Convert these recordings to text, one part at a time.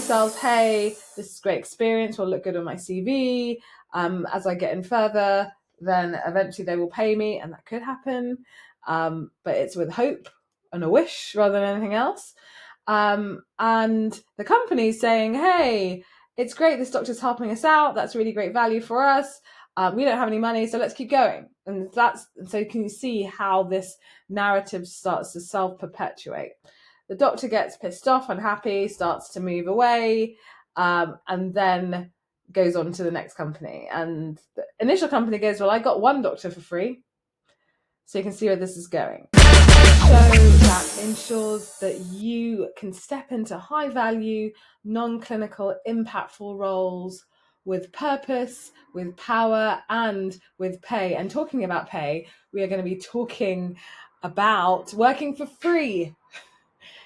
themselves, hey, this is a great experience, will look good on my CV. As I get in further, then eventually they will pay me, and that could happen. But it's with hope and a wish rather than anything else. And the company's saying, hey, it's great, this doctor's helping us out, that's really great value for us. We don't have any money, so let's keep going. And so can you see how this narrative starts to self-perpetuate? The doctor gets pissed off, unhappy, starts to move away, and then goes on to the next company. And the initial company goes, well, I got one doctor for free. So you can see where this is going. So that ensures that you can step into high value, non-clinical, impactful roles with purpose, with power, and with pay. And talking about pay, we are going to be talking about working for free.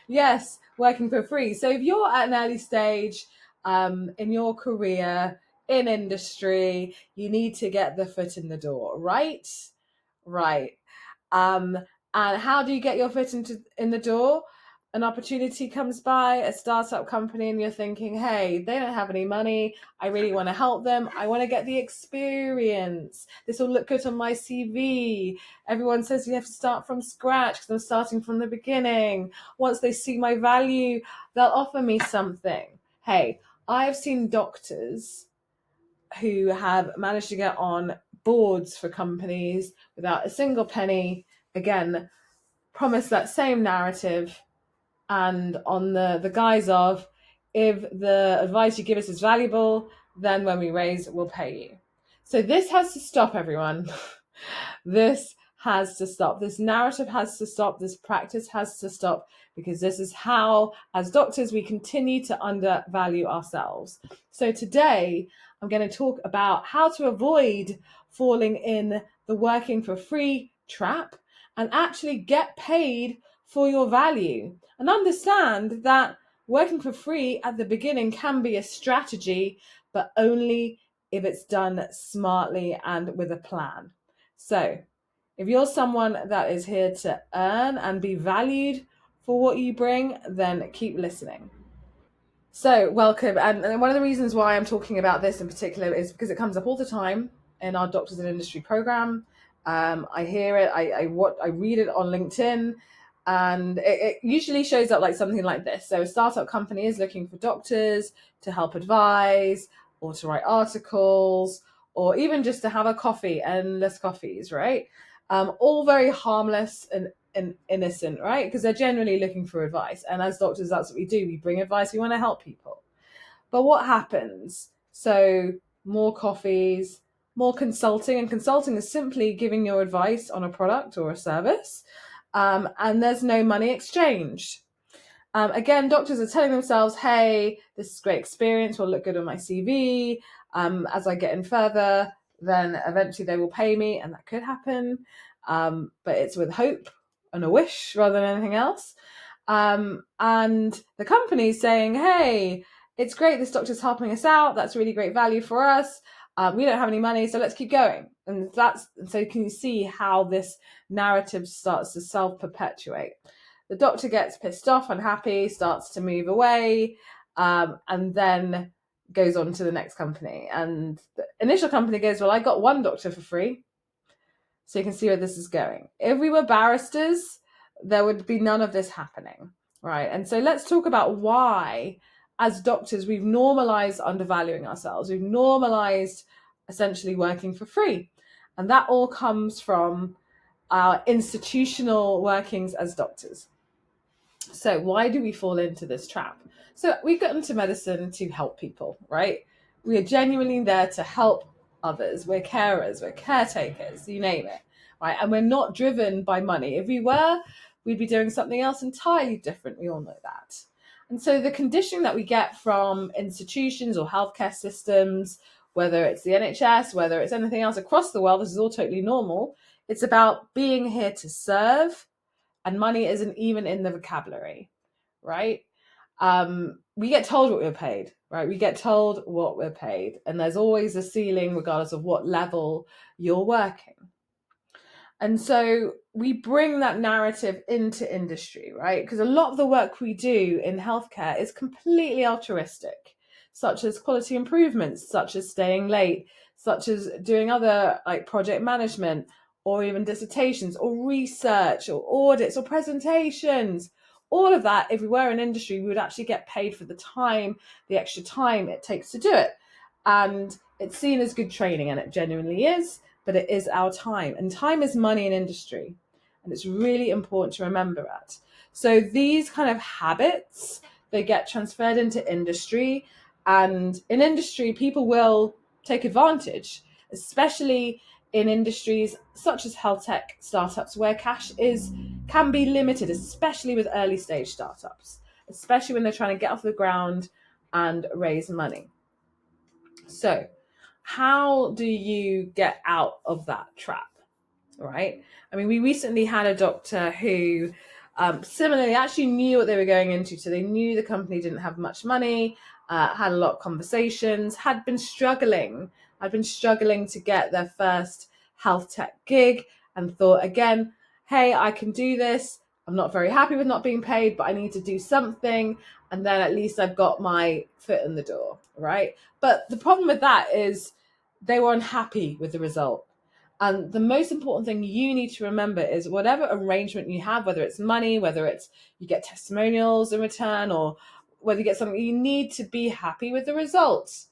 Yes, working for free. So if you're at an early stage in your career, in industry, you need to get the foot in the door, right? Right. And how do you get your foot in the door? An opportunity comes by, a startup company, and you're thinking, hey, they don't have any money. I really want to help them. I want to get the experience. This will look good on my CV. Everyone says you have to start from scratch because I'm starting from the beginning. Once they see my value, they'll offer me something. Hey, I've seen doctors who have managed to get on boards for companies without a single penny, again, promise that same narrative, and on the guise of, if the advice you give us is valuable, then when we raise, we'll pay you. So this has to stop, everyone. This has to stop. This narrative has to stop. This practice has to stop, because this is how, as doctors, we continue to undervalue ourselves. So today, I'm going to talk about how to avoid falling in the working for free trap and actually get paid for your value, and understand that working for free at the beginning can be a strategy, but only if it's done smartly and with a plan. So if you're someone that is here to earn and be valued for what you bring, then keep listening. So welcome. And one of the reasons why I'm talking about this in particular is because it comes up all the time in our Doctors in Industry program. I hear it, I read it on LinkedIn, and it usually shows up like something like this. So a startup company is looking for doctors to help advise, or to write articles, or even just to have a coffee, endless coffees, right? All very harmless and innocent, right? Because they're generally looking for advice. And as doctors, that's what we do. We bring advice, we want to help people. But what happens? So more coffees, more consulting, and consulting is simply giving your advice on a product or a service, and there's no money exchanged. Again, doctors are telling themselves, hey, this is a great experience, will look good on my CV. As I get in further, then eventually they will pay me, and that could happen. But it's with hope and a wish rather than anything else. And the company's saying, hey, it's great, this doctor's helping us out, that's really great value for us. We don't have any money, so let's keep going. And so can you see how this narrative starts to self-perpetuate? The doctor gets pissed off, unhappy, starts to move away, and then goes on to the next company. And the initial company goes, well, I got one doctor for free. So you can see where this is going. If we were barristers, there would be none of this happening, right? And so let's talk about why, as doctors, we've normalized undervaluing ourselves. We've normalized essentially working for free. And that all comes from our institutional workings as doctors. So why do we fall into this trap? So we got into medicine to help people, right? We are genuinely there to help others. We're carers, we're caretakers, you name it, right? And we're not driven by money. If we were, we'd be doing something else entirely different. We all know that. And so the conditioning that we get from institutions or healthcare systems, whether it's the NHS, whether it's anything else across the world, this is all totally normal. It's about being here to serve, and money isn't even in the vocabulary, right? We get told what we're paid, right? We get told what we're paid, and there's always a ceiling regardless of what level you're working. And so we bring that narrative into industry, right? Because a lot of the work we do in healthcare is completely altruistic, such as quality improvements, such as staying late, such as doing other like project management or even dissertations or research or audits or presentations. All of that, if we were in industry, we would actually get paid for the time, the extra time it takes to do it. And it's seen as good training, and it genuinely is, but it is our time. And time is money in industry. And it's really important to remember that. So these kind of habits, they get transferred into industry. And in industry, people will take advantage, especially in industries such as health tech startups, where cash can be limited, especially with early stage startups, especially when they're trying to get off the ground and raise money. So how do you get out of that trap? Right? I mean, we recently had a doctor who similarly actually knew what they were going into. So they knew the company didn't have much money, had a lot of conversations, had been struggling to get their first health tech gig, and thought again, hey, I can do this. I'm not very happy with not being paid, but I need to do something. And then at least I've got my foot in the door, right? But the problem with that is they were unhappy with the result. And the most important thing you need to remember is whatever arrangement you have, whether it's money, whether it's you get testimonials in return, or whether you get something, you need to be happy with the results.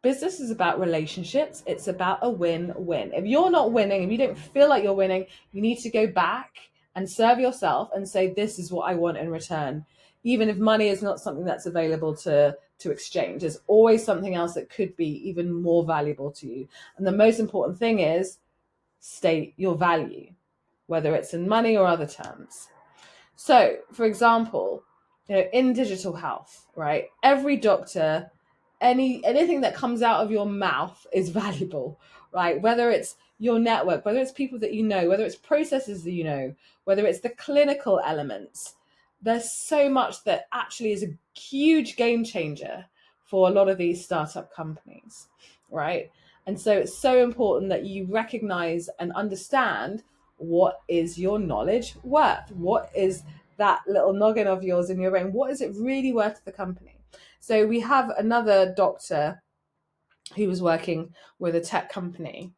Business is about relationships. It's about a win-win. If you're not winning, if you don't feel like you're winning, you need to go back and serve yourself and say, this is what I want in return. Even if money is not something that's available to exchange, there's always something else that could be even more valuable to you. And the most important thing is state your value, whether it's in money or other terms. So, for example, in digital health, right? Every doctor, anything that comes out of your mouth is valuable, right? Whether it's your network, whether it's people that you know, whether it's processes that you know, whether it's the clinical elements. There's so much that actually is a huge game changer for a lot of these startup companies, right? And so it's so important that you recognize and understand what is your knowledge worth? What is that little noggin of yours in your brain? What is it really worth to the company? So we have another doctor who was working with a tech company,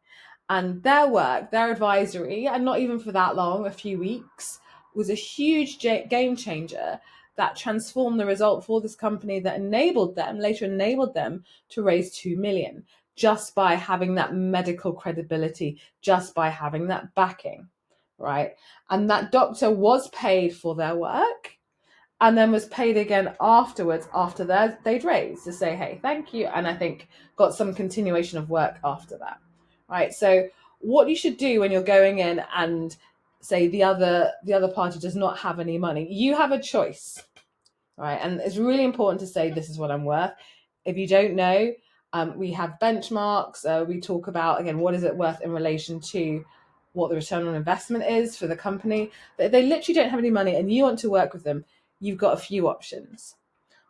and their work, their advisory, and not even for that long, a few weeks, was a huge game changer that transformed the result for this company that later enabled them to raise 2 million just by having that medical credibility, just by having that backing, right? And that doctor was paid for their work and then was paid again afterwards after they'd raised to say, hey, thank you. And I think got some continuation of work after that, right? So what you should do when you're going in and say the other party does not have any money, you have a choice, right? And it's really important to say, this is what I'm worth. If you don't know, we have benchmarks. We talk about, again, what is it worth in relation to what the return on investment is for the company. But if they literally don't have any money and you want to work with them, you've got a few options.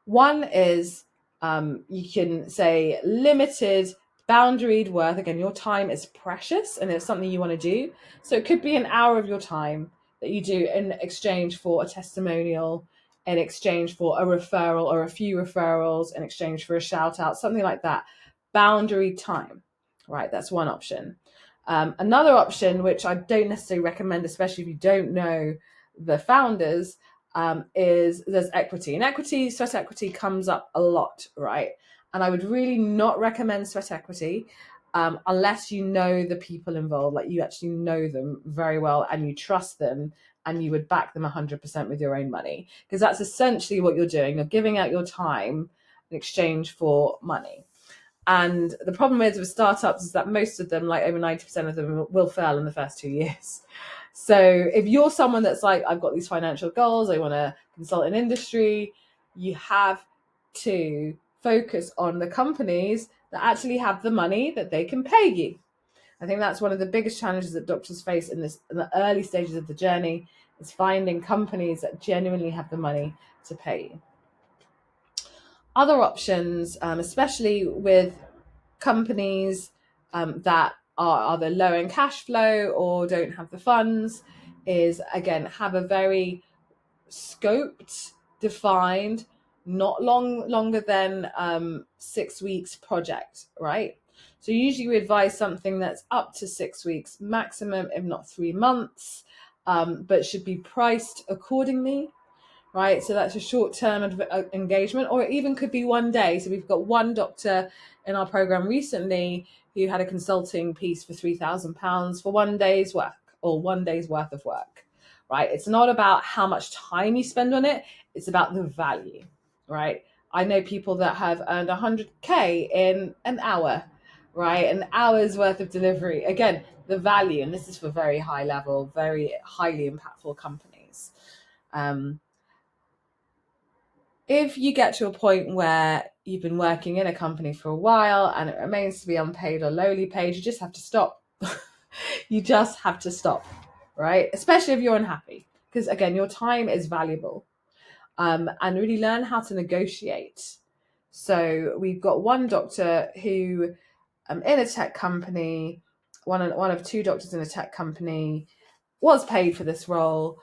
One is you can say limited boundaried worth. Again, your time is precious and it's something you want to do. So it could be an hour of your time that you do in exchange for a testimonial, in exchange for a referral or a few referrals, in exchange for a shout out, something like that. Boundary time, right? That's one option. Another option, which I don't necessarily recommend, especially if you don't know the founders, is there's equity. And sweat equity comes up a lot, right? And I would really not recommend sweat equity unless you know the people involved, like you actually know them very well and you trust them and you would back them 100% with your own money. Because that's essentially what you're doing. You're giving out your time in exchange for money. And the problem is with startups is that most of them, like over 90% of them, will fail in the first 2 years. So if you're someone that's like, I've got these financial goals, I want to consult in industry, you have to focus on the companies that actually have the money that they can pay you. I think that's one of the biggest challenges that doctors face in the early stages of the journey, is finding companies that genuinely have the money to pay you. Other options, especially with companies that are either low in cash flow or don't have the funds, is again, have a very scoped, defined, not longer than 6 weeks project, right? So usually we advise something that's up to 6 weeks maximum, if not 3 months, but should be priced accordingly, right? So that's a short-term engagement, or it even could be one day. So we've got one doctor in our program recently who had a consulting piece for £3,000 for 1 day's work, or 1 day's worth of work, right? It's not about how much time you spend on it. It's about the value, right? I know people that have earned 100K in an hour, right? An hour's worth of delivery. Again, the value, and this is for very high level, very highly impactful companies. If you get to a point where you've been working in a company for a while and it remains to be unpaid or lowly paid, you just have to stop. You just have to stop, right? Especially if you're unhappy, because again, your time is valuable, and really learn how to negotiate. So we've got one doctor who, in a tech company, one of two doctors in a tech company, was paid for this role.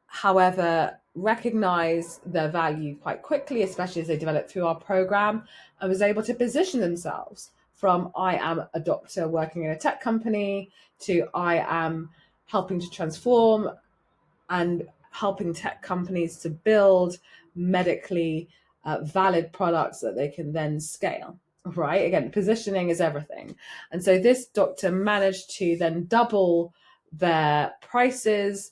However, recognized their value quite quickly, especially as they developed through our program, and was able to position themselves from I am a doctor working in a tech company to I am helping to transform and helping tech companies to build medically valid products that they can then scale, right? Again, positioning is everything. And so this doctor managed to then double their prices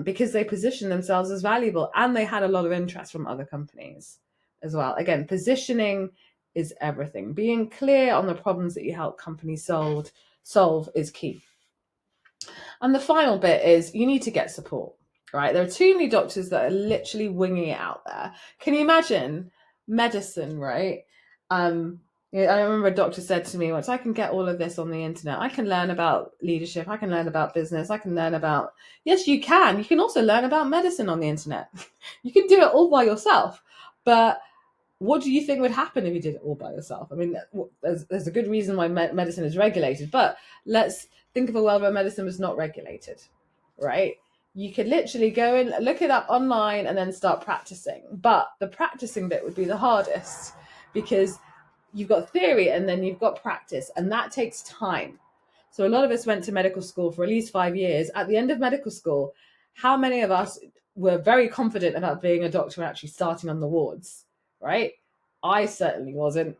because they positioned themselves as valuable, and they had a lot of interest from other companies as well. Again, positioning is everything. Being clear on the problems that you help companies solve is key. And the final bit is you need to get support, right? There are too many doctors that are literally winging it out there. Can you imagine medicine, right? I remember a doctor said to me once, I can get all of this on the internet. I can learn about leadership. I can learn about business. I can learn about, yes, you can. You can also learn about medicine on the internet. You can do it all by yourself. But what do you think would happen if you did it all by yourself? I mean, there's a good reason why medicine is regulated, but let's think of a world where medicine was not regulated, right? You could literally go and look it up online and then start practicing. But the practicing bit would be the hardest, because you've got theory and then you've got practice, and that takes time. So a lot of us went to medical school for at least 5 years. At the end of medical school, how many of us were very confident about being a doctor and actually starting on the wards, right? I certainly wasn't.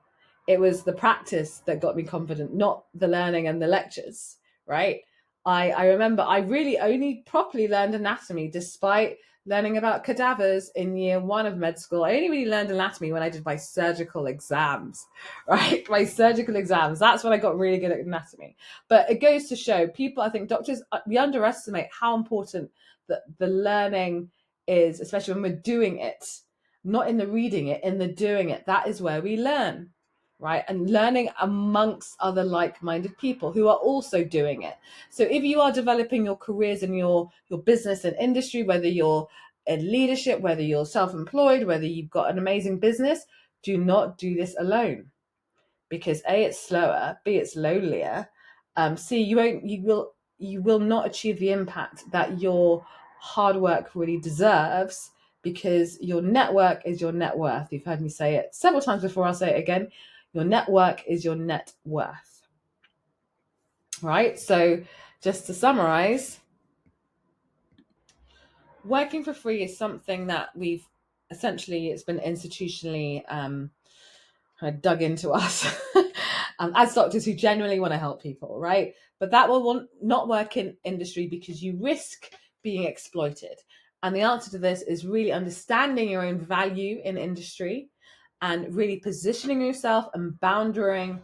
It was the practice that got me confident, not the learning and the lectures, right? I remember I really only properly learned anatomy, despite learning about cadavers in year 1 of med school. I only really learned anatomy when I did my surgical exams, right? My surgical exams. That's when I got really good at anatomy. But it goes to show people, I think doctors, we underestimate how important the learning is, especially when we're doing it, not in the reading it, in the doing it. That is where we learn, right? And learning amongst other like-minded people who are also doing it. So if you are developing your careers in your business and industry, whether you're in leadership, whether you're self-employed, whether you've got an amazing business, do not do this alone, because A, it's slower, B, it's lonelier, C, you will not achieve the impact that your hard work really deserves, because your network is your net worth. You've heard me say it several times before. I'll say it again. Your network is your net worth. Right? So just to summarize, working for free is something that we've essentially, it's been institutionally dug into us as doctors who genuinely want to help people, right? But that will not work in industry, because you risk being exploited. And the answer to this is really understanding your own value in industry and really positioning yourself and boundarying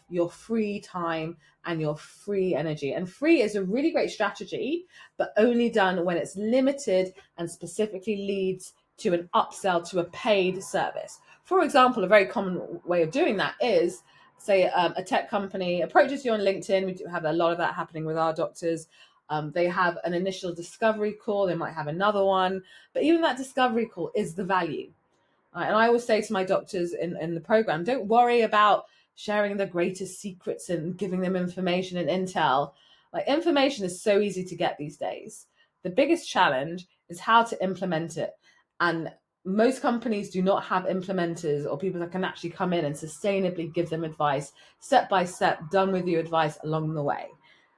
your free time and your free energy. And free is a really great strategy, but only done when it's limited and specifically leads to an upsell to a paid service. For example, a very common way of doing that is, say, a tech company approaches you on LinkedIn. We do have a lot of that happening with our doctors. They have an initial discovery call. They might have another one. But even that discovery call is the value. And I always say to my doctors in the program, don't worry about sharing the greatest secrets and giving them information and intel. Like, information is so easy to get these days. The biggest challenge is how to implement it. And most companies do not have implementers or people that can actually come in and sustainably give them advice, step by step, done with you advice along the way,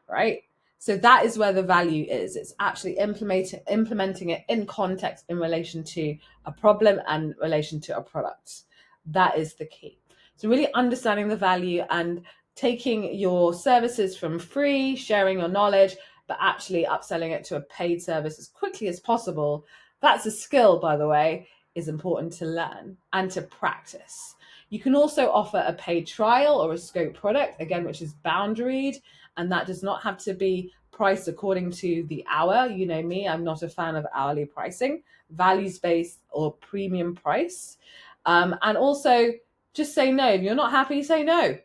right? So that is where the value is. It's actually implementing it in context in relation to a problem and relation to a product. That is the key. So really understanding the value and taking your services from free, sharing your knowledge, but actually upselling it to a paid service as quickly as possible. That's a skill, by the way, is important to learn and to practice. You can also offer a paid trial or a scope product, again, which is boundaried, and that does not have to be priced according to the hour. You know me, I'm not a fan of hourly pricing, values-based or premium price. And also just say no. If you're not happy, say no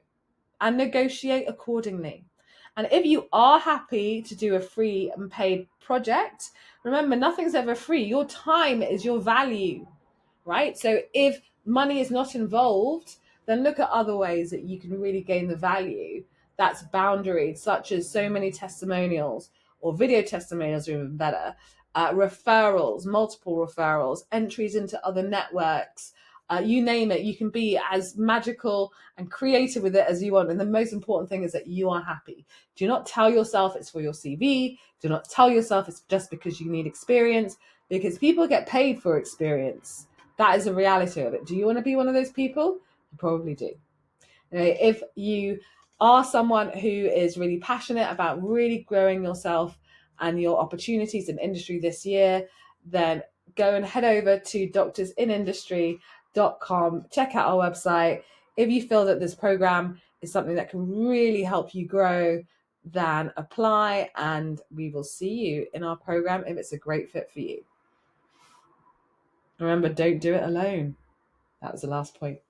and negotiate accordingly. And if you are happy to do a free and paid project, remember, nothing's ever free. Your time is your value, right? So if money is not involved, then look at other ways that you can really gain the value that's boundaried, such as so many testimonials or video testimonials are even better, referrals, multiple referrals, entries into other networks, you name it. You can be as magical and creative with it as you want. And the most important thing is that you are happy. Do not tell yourself it's for your CV. Do not tell yourself it's just because you need experience, because people get paid for experience. That is the reality of it. Do you want to be one of those people? You probably do. If you are someone who is really passionate about really growing yourself and your opportunities in industry this year, then go and head over to doctorsinindustry.com, check out our website. If you feel that this program is something that can really help you grow, then apply, and we will see you in our program if it's a great fit for you. Remember, don't do it alone. That was the last point.